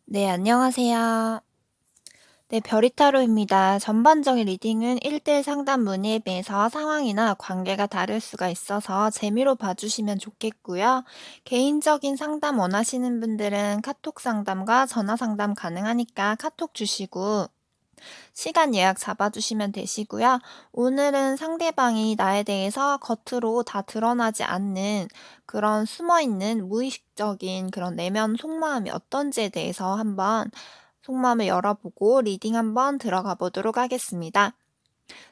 네, 안녕하세요. 네, 별이타로입니다. 전반적인 리딩은 1대1 상담 문의에 비해서 상황이나 관계가 다를 수가 있어서 재미로 봐주시면 좋겠고요. 개인적인 상담 원하시는 분들은 카톡 상담과 전화 상담 가능하니까 카톡 주시고 시간 예약 잡아주시면 되시고요. 오늘은 상대방이 나에 대해서 겉으로 다 드러나지 않는 그런 숨어있는 무의식적인 그런 내면 속마음이 어떤지에 대해서 한번 속마음을 열어보고 리딩 한번 들어가 보도록 하겠습니다.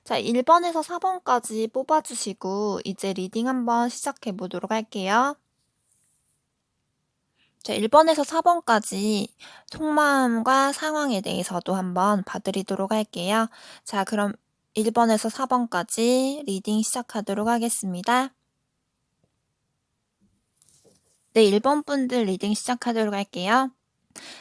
자, 1번에서 4번까지 뽑아주시고 이제 리딩 한번 시작해 보도록 할게요. 자, 1번에서 4번까지 속마음과 상황에 대해서도 한번 봐드리도록 할게요. 자, 그럼 1번에서 4번까지 리딩 시작하도록 하겠습니다. 네, 1번 분들 리딩 시작하도록 할게요.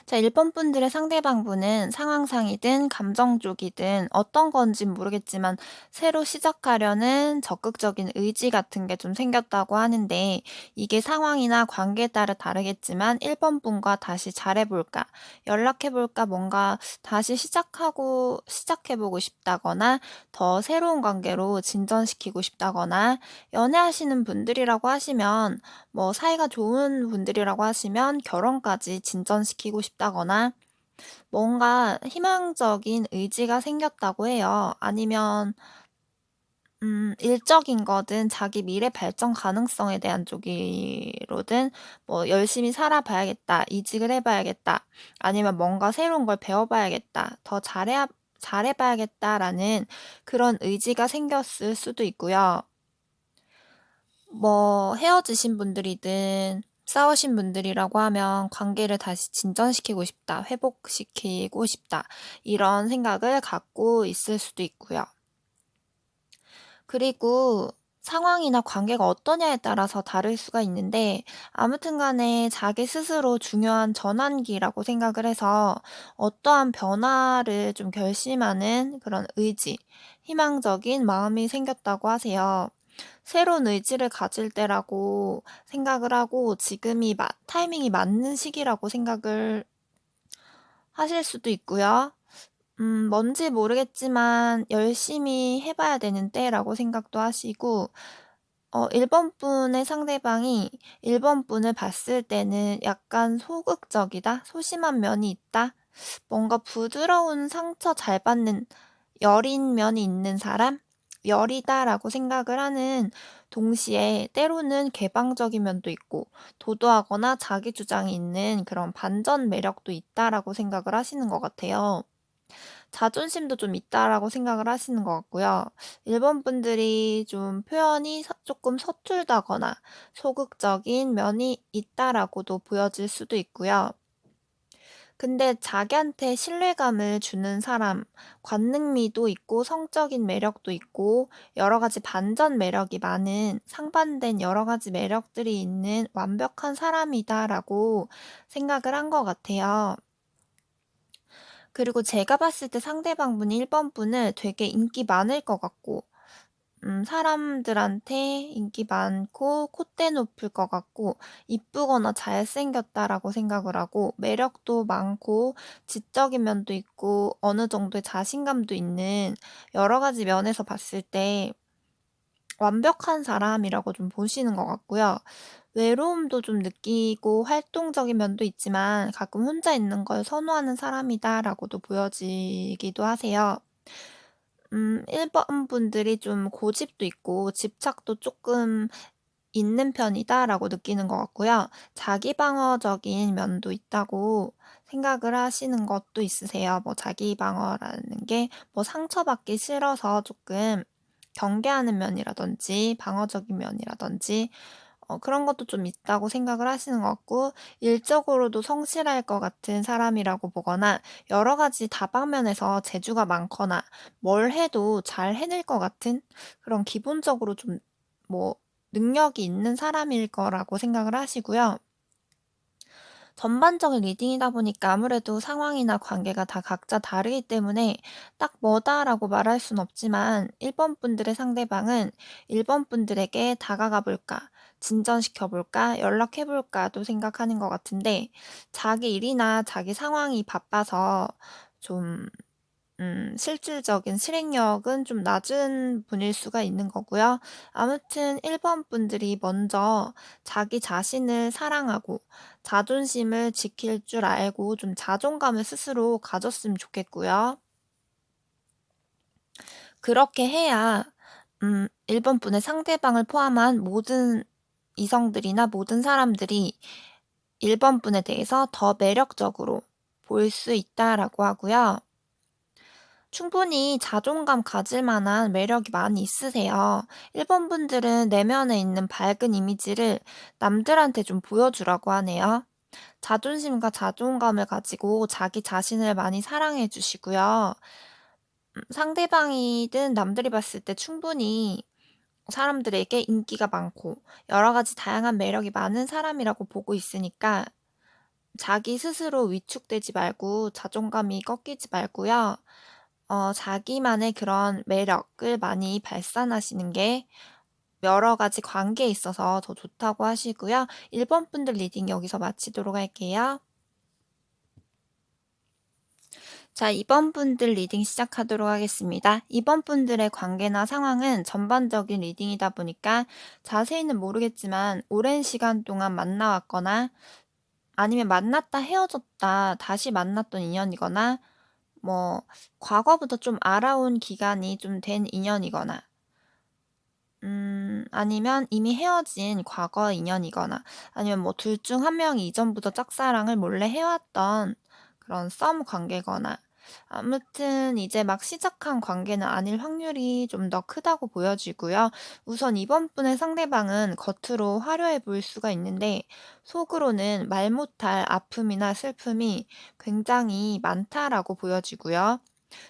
자, 1번 분들의 상대방분은 상황상이든 감정 쪽이든 어떤 건진 모르겠지만 새로 시작하려는 적극적인 의지 같은 게 좀 생겼다고 하는데 이게 상황이나 관계에 따라 다르겠지만 1번 분과 다시 잘해볼까, 연락해볼까, 뭔가 다시 시작해보고 싶다거나 더 새로운 관계로 진전시키고 싶다거나 연애하시는 분들이라고 하시면 뭐 사이가 좋은 분들이라고 하시면 결혼까지 진전시키고 싶다거나 뭔가 희망적인 의지가 생겼다고 해요. 아니면 일적인 거든 자기 미래 발전 가능성에 대한 쪽으로든 뭐 '열심히 살아봐야겠다. 이직을 해 봐야겠다.' 아니면 '뭔가 새로운 걸 배워 봐야겠다. 더 잘해 봐야겠다.'라는 그런 의지가 생겼을 수도 있고요. 뭐 헤어지신 분들이든 싸우신 분들이라고 하면 '관계를 다시 진전시키고 싶다. 회복시키고 싶다.' 이런 생각을 갖고 있을 수도 있고요. 그리고 상황이나 관계가 어떠냐에 따라서 다를 수가 있는데 아무튼 간에 자기 스스로 중요한 전환기라고 생각을 해서 어떠한 변화를 좀 결심하는 그런 의지, 희망적인 마음이 생겼다고 하세요. 새로운 의지를 가질 때라고 생각을 하고 지금이 타이밍이 맞는 시기라고 생각을 하실 수도 있고요. 뭔지 모르겠지만 '열심히 해 봐야 되는 때'라고 생각도 하시고 1번 분의 상대방이 1번 분을 봤을 때는 약간 소극적이다, 소심한 면이 있다, 뭔가 부드러운 상처 잘 받는 여린 면이 있는 사람? 여리다라고 생각을 하는 동시에 때로는 개방적인 면도 있고 도도하거나 자기 주장이 있는 그런 반전 매력도 있다라고 생각을 하시는 것 같아요. 자존심도 좀 있다라고 생각을 하시는 것 같고요. 일본 분들이 좀 표현이 조금 서툴다거나 소극적인 면이 있다라고도 보여질 수도 있고요. 근데 자기한테 신뢰감을 주는 사람, 관능미도 있고 성적인 매력도 있고 여러 가지 반전 매력이 많은 상반된 여러 가지 매력들이 있는 완벽한 사람이다라고 생각을 한 것 같아요. 그리고 제가 봤을 때 상대방분이 1번 분은 되게 인기 많을 것 같고 사람들한테 인기 많고 콧대 높을 것 같고 이쁘거나 잘생겼다라고 생각을 하고 매력도 많고 지적인 면도 있고 어느 정도의 자신감도 있는 여러 가지 면에서 봤을 때 완벽한 사람이라고 좀 보시는 것 같고요. 외로움도 좀 느끼고 활동적인 면도 있지만 가끔 혼자 있는 걸 선호하는 사람이다라고도 보여지기도 하세요. 1번 분들이 좀 고집도 있고 집착도 조금 있는 편이다라고 느끼는 것 같고요. 자기 방어적인 면도 있다고 생각을 하시는 것도 있으세요. 뭐 자기 방어라는 게 뭐 상처받기 싫어서 조금 경계하는 면이라든지 방어적인 면이라든지 그런 것도 좀 있다고 생각을 하시는 것 같고 일적으로도 성실할 것 같은 사람이라고 보거나 여러 가지 다방면에서 재주가 많거나 뭘 해도 잘 해낼 것 같은 그런 기본적으로 좀 뭐 능력이 있는 사람일 거라고 생각을 하시고요. 전반적인 리딩이다 보니까 아무래도 상황이나 관계가 다 각자 다르기 때문에 딱 뭐다라고 말할 순 없지만 1번 분들의 상대방은 1번 분들에게 다가가 볼까? 진전시켜 볼까? 연락해 볼까?"도 생각하는 것 같은데 자기 일이나 자기 상황이 바빠서 좀 실질적인 실행력은 좀 낮은 분일 수가 있는 거고요. 아무튼 1번 분들이 먼저 자기 자신을 사랑하고 자존심을 지킬 줄 알고 좀 자존감을 스스로 가졌으면 좋겠고요. 그렇게 해야 1번 분의 상대방을 포함한 모든 이성들이나 모든 사람들이 1번 분에 대해서 더 매력적으로 보일 수 있다라고 하고요. 충분히 자존감 가질 만한 매력이 많이 있으세요. 1번 분들은 내면에 있는 밝은 이미지를 남들한테 좀 보여주라고 하네요. 자존심과 자존감을 가지고 자기 자신을 많이 사랑해 주시고요. 상대방이든 남들이 봤을 때 충분히 사람들에게 인기가 많고 여러 가지 다양한 매력이 많은 사람이라고 보고 있으니까 자기 스스로 위축되지 말고 자존감이 꺾이지 말고요. 자기만의 그런 매력을 많이 발산하시는 게 여러 가지 관계에 있어서 더 좋다고 하시고요. 1번 분들 리딩 여기서 마치도록 할게요. 자, 2번 분들 리딩 시작하도록 하겠습니다. 2번 분들의 관계나 상황은 전반적인 리딩이다 보니까 자세히는 모르겠지만 오랜 시간 동안 만나왔거나 아니면 만났다 헤어졌다 다시 만났던 인연이거나 뭐 과거부터 좀 알아온 기간이 좀 된 인연이거나 아니면 이미 헤어진 과거 인연이거나 아니면 뭐 둘 중 한 명이 이전부터 짝사랑을 몰래 해 왔던 그런 썸 관계거나 아무튼 이제 막 시작한 관계는 아닐 확률이 좀 더 크다고 보여지고요. 우선 이번 분의 상대방은 겉으로 화려해 보일 수가 있는데 속으로는 말 못할 아픔이나 슬픔이 굉장히 많다라고 보여지고요.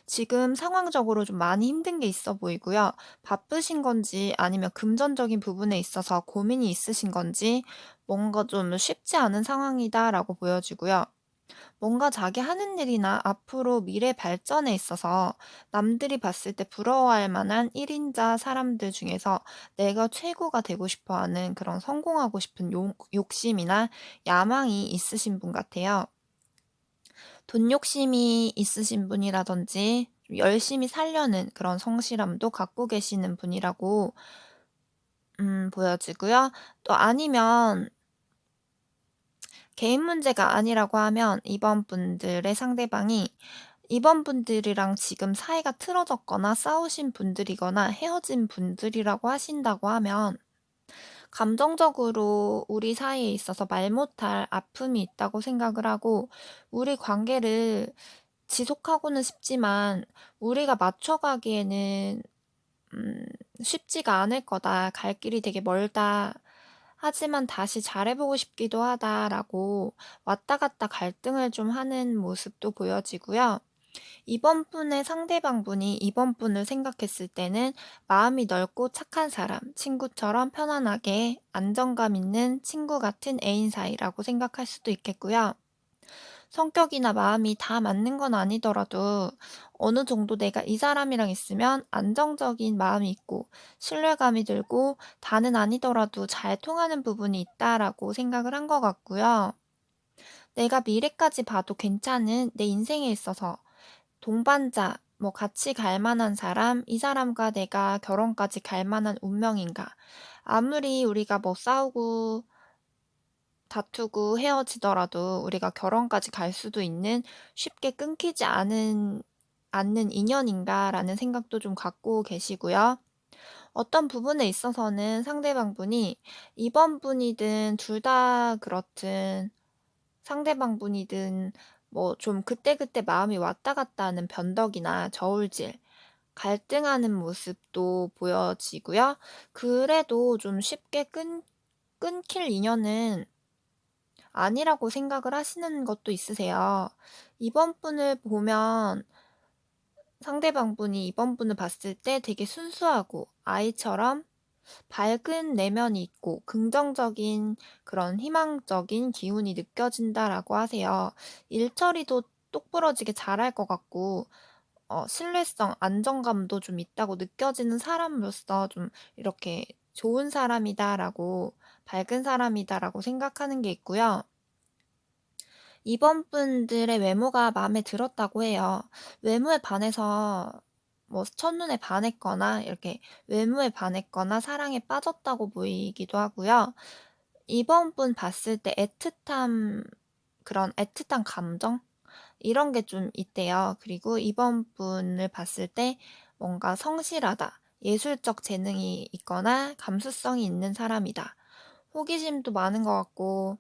지금 상황적으로 좀 많이 힘든 게 있어 보이고요. 바쁘신 건지 아니면 금전적인 부분에 있어서 고민이 있으신 건지 뭔가 좀 쉽지 않은 상황이다라고 보여지고요. 뭔가 자기 하는 일이나 앞으로 미래 발전에 있어서 남들이 봤을 때 부러워할 만한 1인자 사람들 중에서 내가 최고가 되고 싶어 하는 그런 성공하고 싶은 욕심이나 야망이 있으신 분 같아요. 돈 욕심이 있으신 분이라든지 좀 열심히 살려는 그런 성실함도 갖고 계시는 분이라고 보여지고요. 또 아니면 개인 문제가 아니라고 하면 이번 분들의 상대방이 이번 분들이랑 지금 사이가 틀어졌거나 싸우신 분들이거나 헤어진 분들이라고 하신다고 하면 감정적으로 우리 사이에 있어서 말 못할 아픔이 있다고 생각을 하고 우리 관계를 지속하고는 싶지만 우리가 맞춰가기에는 음 '쉽지가 않을 거다. 갈 길이 되게 멀다. 하지만 다시 잘해 보고 싶기도 하다.'라고 왔다 갔다 갈등을 좀 하는 모습도 보여지고요. 이번 분의 상대방분이 이번 분을 생각했을 때는 마음이 넓고 착한 사람, 친구처럼 편안하게 안정감 있는 친구 같은 애인 사이라고 생각할 수도 있겠고요. 성격이나 마음이 다 맞는 건 아니더라도 어느 정도 내가 이 사람이랑 있으면 안정적인 마음이 있고 신뢰감이 들고 다는 아니더라도 잘 통하는 부분이 있다라고 생각을 한 것 같고요. 내가 미래까지 봐도 괜찮은 내 인생에 있어서 동반자, 뭐 같이 갈 만한 사람, 이 사람과 내가 결혼까지 갈 만한 운명인가. 아무리 우리가 뭐 싸우고 다투고 헤어지더라도 우리가 결혼까지 갈 수도 있는 쉽게 끊기지 않는 인연인가라는 생각도 좀 갖고 계시고요. 어떤 부분에 있어서는 상대방분이 이번 분이든 둘 다 그렇든 상대방분이든 뭐 좀 그때그때 마음이 왔다 갔다 하는 변덕이나 저울질, 갈등하는 모습도 보여지고요. 그래도 좀 쉽게 끊길 인연은 아니라고 생각을 하시는 것도 있으세요. 이번 분을 보면 상대방분이 이번 분을 봤을 때 되게 순수하고 아이처럼 밝은 내면이 있고 긍정적인 그런 희망적인 기운이 느껴진다라고 하세요. 일 처리도 똑부러지게 잘할 것 같고 신뢰성, 안정감도 좀 있다고 느껴지는 사람으로서 좀 이렇게 좋은 사람이다라고 밝은 사람이다라고 생각하는 게 있고요. 이번 분들의 외모가 마음에 들었다고 해요. 외모에 반해서 뭐 첫눈에 반했거나 이렇게 외모에 반했거나 사랑에 빠졌다고 보이기도 하고요. 이번 분 봤을 때 그런 애틋한 감정 이런 게 좀 있대요. 그리고 이번 분을 봤을 때 뭔가 성실하다, 예술적 재능이 있거나 감수성이 있는 사람이다. 호기심도 많은 것 같고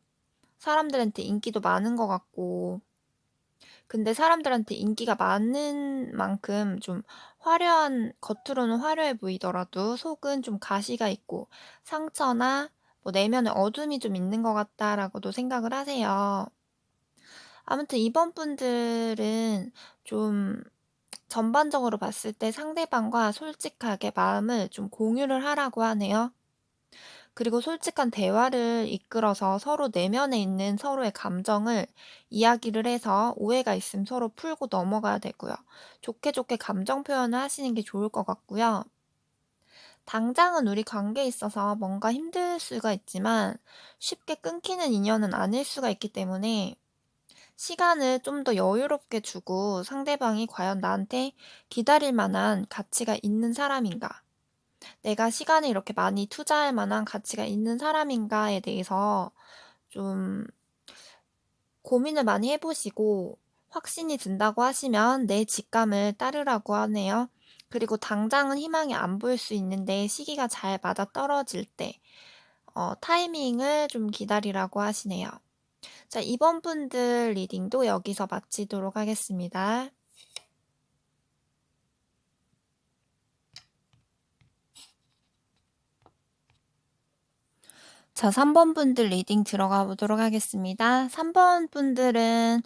사람들한테 인기도 많은 것 같고 근데 사람들한테 인기가 많은 만큼 좀 겉으로는 화려해 보이더라도 속은 좀 가시가 있고 상처나 뭐 내면에 어둠이 좀 있는 것 같다라고도 생각을 하세요. 아무튼 이번 분들은 좀 전반적으로 봤을 때 상대방과 솔직하게 마음을 좀 공유를 하라고 하네요. 그리고 솔직한 대화를 이끌어서 서로 내면에 있는 서로의 감정을 이야기를 해서 오해가 있으면 서로 풀고 넘어가야 되고요. 좋게 좋게 감정 표현을 하시는 게 좋을 것 같고요. 당장은 우리 관계에 있어서 뭔가 힘들 수가 있지만 쉽게 끊기는 인연은 아닐 수가 있기 때문에 시간을 좀 더 여유롭게 주고 상대방이 과연 나한테 기다릴 만한 가치가 있는 사람인가? 내가 시간을 이렇게 많이 투자할 만한 가치가 있는 사람인가에 대해서 좀 고민을 많이 해 보시고 확신이 든다고 하시면 내 직감을 따르라고 하네요. 그리고 당장은 희망이 안 보일 수 있는데 시기가 잘 맞아떨어질 때 타이밍을 좀 기다리라고 하시네요. 자, 이번 분들 리딩도 여기서 마치도록 하겠습니다. 자, 3번 분들 리딩 들어가 보도록 하겠습니다. 3번 분들은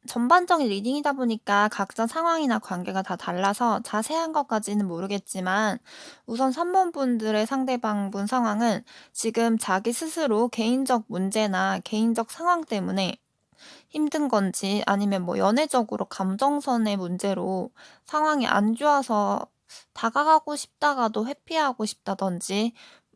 전반적인 리딩이다 보니까 각자 상황이나 관계가 다 달라서 자세한 것까지는 모르겠지만 우선 3번 분들의 상대방분 상황은 지금 자기 스스로 개인적 문제나 개인적 상황 때문에 힘든 건지 아니면 뭐 연애적으로 감정선의 문제로 상황이 안 좋아서 다가가고 싶다가도 회피하고 싶다든지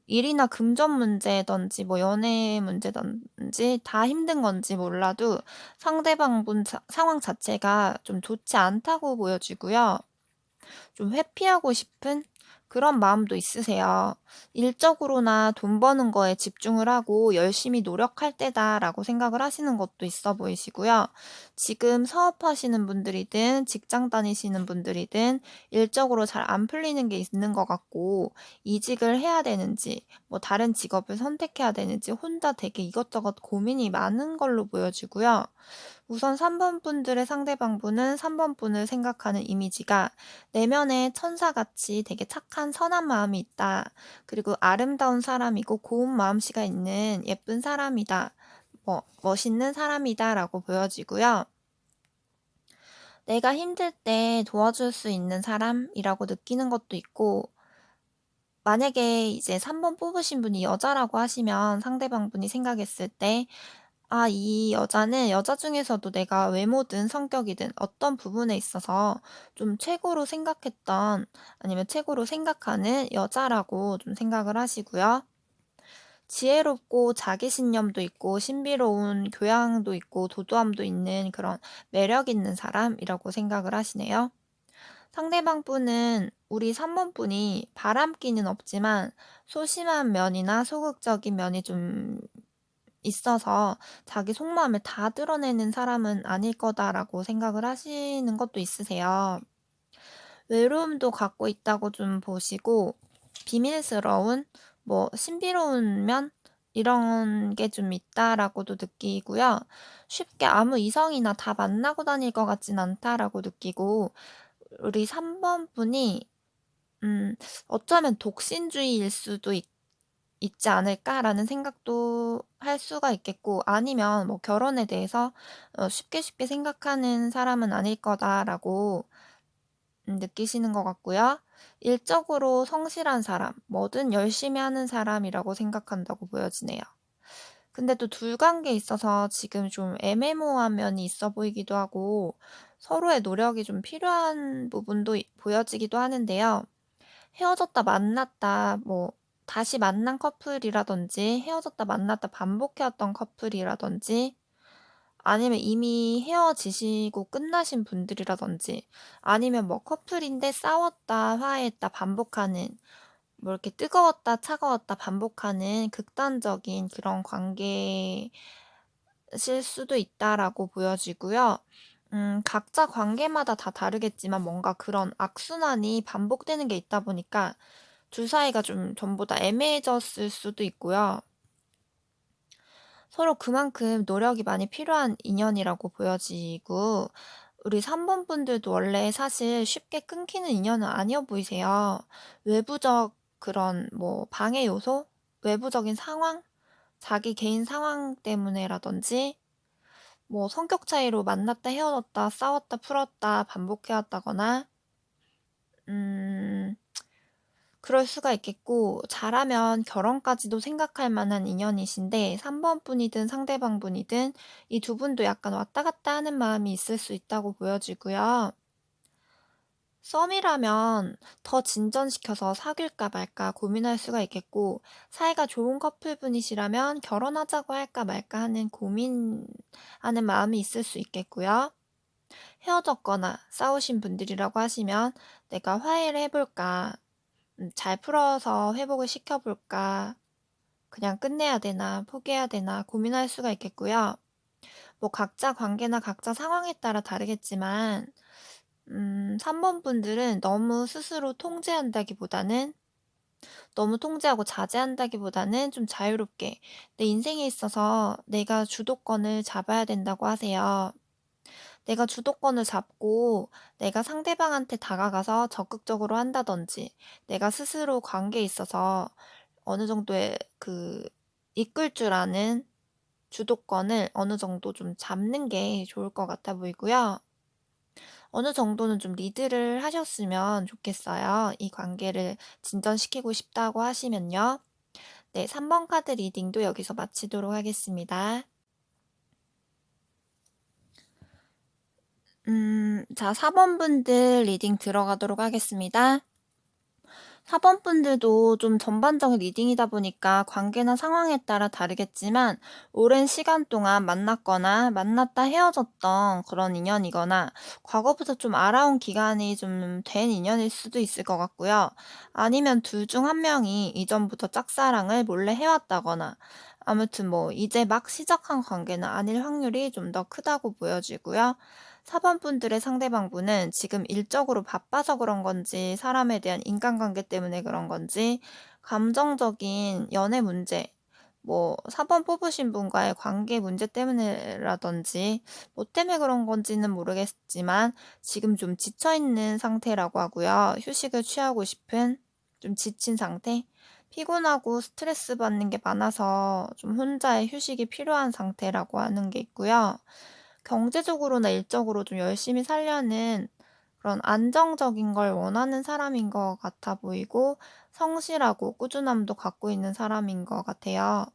일이나 금전 문제든지 뭐 연애 문제든지 다 힘든 건지 몰라도 상대방 상황 자체가 좀 좋지 않다고 보여지고요. 좀 회피하고 싶은 그런 마음도 있으세요. '일적으로나 돈 버는 거에 집중을 하고 열심히 노력할 때다.'라고 생각을 하시는 것도 있어 보이시고요. 지금 사업하시는 분들이든 직장 다니시는 분들이든 일적으로 잘 안 풀리는 게 있는 것 같고 이직을 해야 되는지 뭐 다른 직업을 선택해야 되는지 혼자 되게 이것저것 고민이 많은 걸로 보여지고요. 우선 3번 분들의 상대방분은 3번 분을 생각하는 이미지가 내면에 천사같이 되게 착한 선한 마음이 있다. 그리고 아름다운 사람이고 고운 마음씨가 있는 예쁜 사람이다. 뭐 멋있는 사람이다라고 보여지고요. 내가 힘들 때 도와줄 수 있는 사람이라고 느끼는 것도 있고 만약에 이제 3번 뽑으신 분이 여자라고 하시면 상대방분이 생각했을 때 '아 이 여자는 여자 중에서도 내가 외모든 성격이든 어떤 부분에 있어서 좀 최고로 생각했던 아니면 최고로 생각하는 여자'라고 좀 생각을 하시고요. 지혜롭고 자기신념도 있고 신비로운 교양도 있고 도도함도 있는 그런 매력 있는 사람이라고 생각을 하시네요. 상대방 분은 우리 3번 분이 바람기는 없지만 소심한 면이나 소극적인 면이 좀 있어서 자기 속마음을 다 드러내는 사람은 아닐 거다라고 생각을 하시는 것도 있으세요. 외로움도 갖고 있다고 좀 보시고 비밀스러운 뭐 신비로운 면 이런 게 좀 있다라고도 느끼고요. 쉽게 아무 이성이나 다 만나고 다닐 것 같진 않다라고 느끼고 우리 3번 분이 음 어쩌면 독신주의일 수도 있지 않을까라는 생각도 할 수가 있겠고 아니면 뭐 결혼에 대해서 쉽게 쉽게 생각하는 사람은 아닐 거다라고 느끼시는 것 같고요. 일적으로 성실한 사람, 뭐든 열심히 하는 사람이라고 생각한다고 보여지네요. 근데 또 둘 관계에 있어서 지금 좀 애매모호한 면이 있어 보이기도 하고 서로의 노력이 좀 필요한 부분도 보여지기도 하는데요. 헤어졌다 만났다 뭐 다시 만난 커플이라든지 헤어졌다 만났다 반복해왔던 커플이라든지 아니면 이미 헤어지시고 끝나신 분들이라든지 아니면 뭐 커플인데 싸웠다 화해했다 반복하는 뭐 이렇게 뜨거웠다 차가웠다 반복하는 극단적인 그런 관계실 수도 있다라고 보여지고요. 각자 관계마다 다 다르겠지만 뭔가 그런 악순환이 반복되는 게 있다 보니까 둘 사이가 좀 전부 다 애매해졌을 수도 있고요. 서로 그만큼 노력이 많이 필요한 인연이라고 보여지고 우리 3 번 분들도 원래 사실 쉽게 끊기는 인연은 아니어 보이세요. 외부적 그런 뭐 방해 요소, 외부적인 상황, 자기 개인 상황 때문에라든지 뭐 성격 차이로 만났다 헤어졌다 싸웠다 풀었다 반복해 왔다거나 음 그럴 수가 있겠고 잘하면 결혼까지도 생각할 만한 인연이신데 3 번분이든 상대방분이든 이 두 분도 약간 왔다 갔다 하는 마음이 있을 수 있다고 보여지고요. 썸이라면 더 진전시켜서 사귈까 말까 고민할 수가 있겠고 사이가 좋은 커플분이시라면 결혼하자고 할까 말까 하는 고민하는 마음이 있을 수 있겠고요. 헤어졌거나 싸우신 분들이라고 하시면 '내가 화해를 해 볼까? 잘 풀어서 회복을 시켜 볼까? 그냥 끝내야 되나 포기해야 되나?' 고민할 수가 있겠고요. 뭐 각자 관계나 각자 상황에 따라 다르겠지만 3 번분들은 너무 통제하고 자제한다기보다는 좀 자유롭게 내 인생에 있어서 내가 주도권을 잡아야 된다고 하세요. 내가 주도권을 잡고 내가 상대방한테 다가가서 적극적으로 한다든지 내가 스스로 관계에 있어서 어느 정도의 이끌 줄 아는 주도권을 어느 정도 좀 잡는 게 좋을 것 같아 보이고요. 어느 정도는 좀 리드를 하셨으면 좋겠어요. 이 관계를 진전시키고 싶다고 하시면요. 네, 3번 카드 리딩도 여기서 마치도록 하겠습니다. 자, 4번 분들 리딩 들어가도록 하겠습니다. 4번 분들도 좀 전반적인 리딩이다 보니까 관계나 상황에 따라 다르겠지만 오랜 시간 동안 만났거나 만났다 헤어졌던 그런 인연이거나 과거부터 좀 알아온 기간이 좀 된 인연일 수도 있을 것 같고요. 아니면 둘 중 한 명이 이전부터 짝사랑을 몰래 해왔다거나 아무튼 뭐 이제 막 시작한 관계는 아닐 확률이 좀 더 크다고 보여지고요. 4번 분들의 상대방분은 지금 일적으로 바빠서 그런 건지 사람에 대한 인간관계 때문에 그런 건지 감정적인 연애 문제 뭐 4번 뽑으신 분과의 관계 문제 때문이라든지 뭐 때문에 그런 건지는 모르겠지만 지금 좀 지쳐 있는 상태라고 하고요. 휴식을 취하고 싶은 좀 지친 상태, 피곤하고 스트레스 받는 게 많아서 좀 혼자의 휴식이 필요한 상태라고 하는 게 있고요. 경제적으로나 일적으로 좀 열심히 살려는 그런 안정적인 걸 원하는 사람인 것 같아 보이고 성실하고 꾸준함도 갖고 있는 사람인 것 같아요.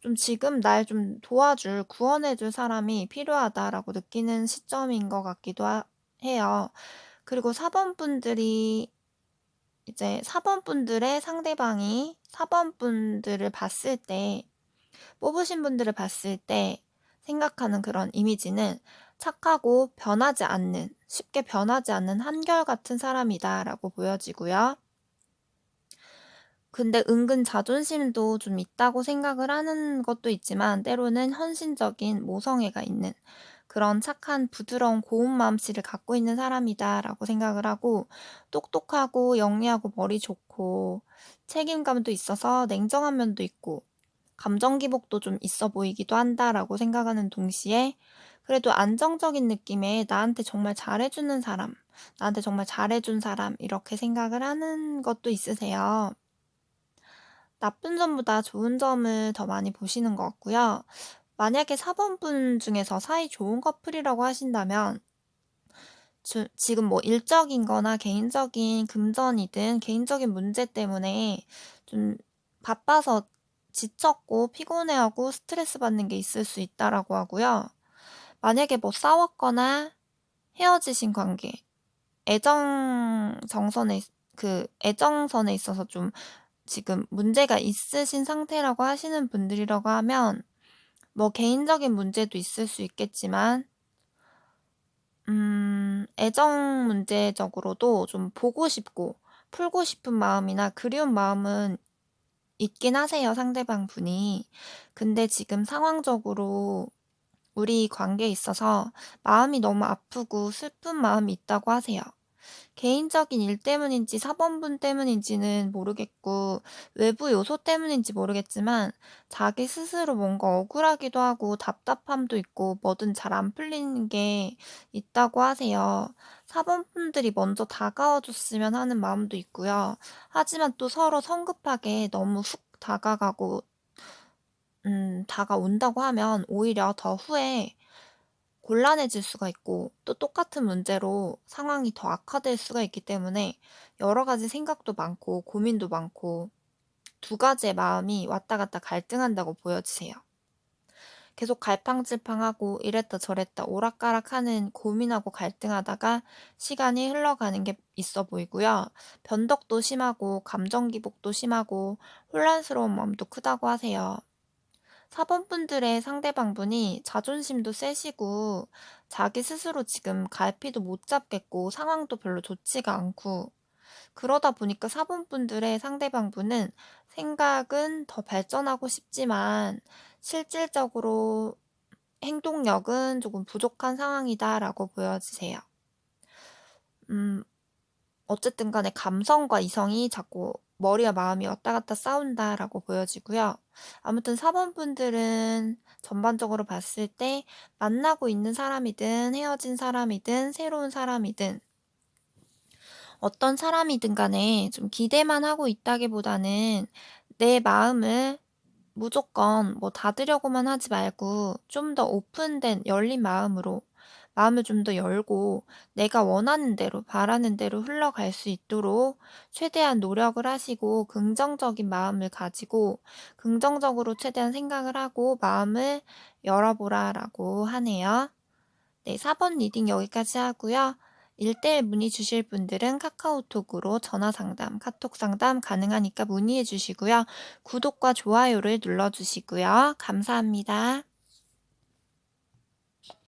좀 지금 날 좀 도와줄, 구원해 줄 사람이 필요하다라고 느끼는 시점인 것 같기도 해요. 그리고 4번 분들이 이제 4번 분들의 상대방이 4번 분들을 봤을 때 뽑으신 분들을 봤을 때 생각하는 그런 이미지는 '착하고 변하지 않는 쉽게 변하지 않는 한결같은 사람이다.'라고 보여지고요. 근데 은근 자존심도 좀 있다고 생각을 하는 것도 있지만 때로는 헌신적인 모성애가 있는 그런 착한 부드러운 고운 마음씨를 갖고 있는 사람이다라고 생각을 하고 똑똑하고 영리하고 머리 좋고 책임감도 있어서 냉정한 면도 있고 감정 기복도 좀 있어 보이기도 한다라고 생각하는 동시에 그래도 안정적인 느낌의 나한테 정말 잘해 주는 사람, 나한테 정말 잘해 준 사람 이렇게 생각을 하는 것도 있으세요. 나쁜 점보다 좋은 점을 더 많이 보시는 것 같고요. 만약에 4 번분 중에서 사이 좋은 커플이라고 하신다면 지금 뭐 일적인 거나 개인적인 금전이든 개인적인 문제 때문에 좀 바빠서 지쳤고 피곤해하고 스트레스 받는 게 있을 수 있다라고 하고요. 만약에 뭐 싸웠거나 헤어지신 관계, 애정선에 있어서 좀 지금 문제가 있으신 상태라고 하시는 분들이라고 하면 뭐 개인적인 문제도 있을 수 있겠지만 애정 문제적으로도 좀 보고 싶고 풀고 싶은 마음이나 그리운 마음은 있긴 하세요, 상대방 분이. 근데 지금 상황적으로 우리 관계에 있어서 마음이 너무 아프고 슬픈 마음이 있다고 하세요. 개인적인 일 때문인지 사번분 때문인지는 모르겠고 외부 요소 때문인지 모르겠지만 자기 스스로 뭔가 억울하기도 하고 답답함도 있고 뭐든 잘 안 풀리는 게 있다고 하세요. 사번분들이 먼저 다가와 줬으면 하는 마음도 있고요. 하지만 또 서로 성급하게 너무 훅 다가가고 다가온다고 하면 오히려 더 후에 곤란해질 수가 있고 또 똑같은 문제로 상황이 더 악화될 수가 있기 때문에 여러 가지 생각도 많고 고민도 많고 두 가지의 마음이 왔다 갔다 갈등한다고 보여지세요. 계속 갈팡질팡하고 이랬다 저랬다 오락가락하는 고민하고 갈등하다가 시간이 흘러가는 게 있어 보이고요. 변덕도 심하고 감정 기복도 심하고 혼란스러운 마음도 크다고 하세요. 사번분들의 상대방분이 자존심도 세시고 자기 스스로 지금 갈피도 못 잡겠고 상황도 별로 좋지가 않고 그러다 보니까 사번분들의 상대방분은 생각은 더 발전하고 싶지만 실질적으로 행동력은 조금 부족한 상황이다라고 보여지세요. 음, 어쨌든 간에 감성과 이성이 자꾸 머리와 마음이 왔다 갔다 싸운다라고 보여지고요. 아무튼 사번분들은 전반적으로 봤을 때 만나고 있는 사람이든 헤어진 사람이든 새로운 사람이든 어떤 사람이든 간에 좀 기대만 하고 있다기보다는 내 마음을 무조건 뭐 닫으려고만 하지 말고 좀 더 오픈된 열린 마음으로 마음을 좀 더 열고 내가 원하는 대로 바라는 대로 흘러갈 수 있도록 최대한 노력을 하시고 긍정적인 마음을 가지고 긍정적으로 최대한 생각을 하고 마음을 열어보라라고 하네요. 네, 4번 리딩 여기까지 하고요. 1대1 문의 주실 분들은 카카오톡으로 전화 상담, 카톡 상담 가능하니까 문의해 주시고요. 구독과 좋아요를 눌러 주시고요. 감사합니다.